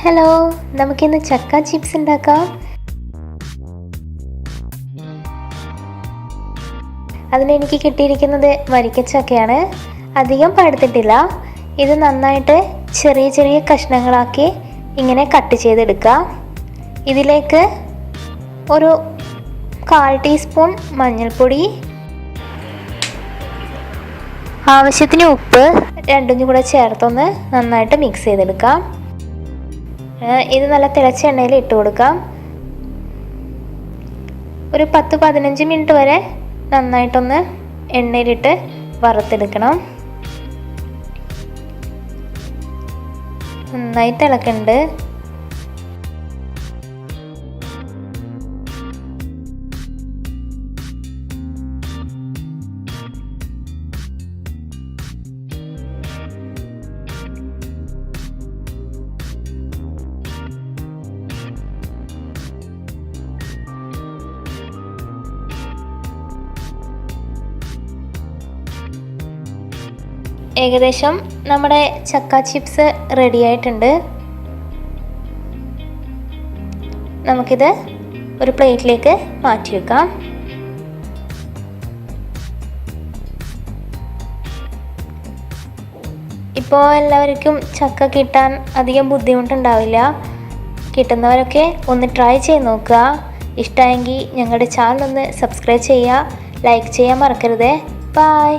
Hello, നമുക്കിന്ന് ചക്ക chips ഉണ്ടാക്കാം. അതിനെനിക്ക് കിട്ടിയിരിക്കുന്നത് വരിക്കച്ചക്കയാണ്. അധികം പഴുത്തിട്ടില്ല. ഇത് നന്നായിട്ട് ചെറിയ ചെറിയ കഷ്ണങ്ങളാക്കി ഇങ്ങനെ കട്ട് ചെയ്തെടുക്കാം. ഇതിലേക്ക് ഒരു 1/4 ടീസ്പൂൺ മഞ്ഞൾപ്പൊടി, ആവശ്യത്തിന് ഉപ്പ് രണ്ടും കൂടെ ചേർത്തൊന്ന് നന്നായിട്ട് മിക്സ് ചെയ്തെടുക്കാം. ഇത് നല്ല തിളച്ച എണ്ണയിൽ ഇട്ട് കൊടുക്കാം. ഒരു 10-15 മിനിറ്റ് വരെ നന്നായിട്ടൊന്ന് എണ്ണയിലിട്ട് വറുത്തെടുക്കണം. നന്നായി തിളക്കുന്നുണ്ട്. ഏകദേശം നമ്മുടെ ചക്ക ചിപ്സ് റെഡി ആയിട്ടുണ്ട്. നമുക്കിത് ഒരു പ്ലേറ്റിലേക്ക് മാറ്റി വെക്കാം. ഇപ്പോൾ എല്ലാവർക്കും ചക്ക കിട്ടാൻ അധികം ബുദ്ധിമുട്ടുണ്ടാവില്ല. കിട്ടുന്നവരൊക്കെ ഒന്ന് ട്രൈ ചെയ്ത് നോക്കുക. ഇഷ്ടമായെങ്കിൽ ഞങ്ങളുടെ ചാനൽ ഒന്ന് സബ്സ്ക്രൈബ് ചെയ്യുക, ലൈക്ക് ചെയ്യാൻ മറക്കരുത്. ബൈ.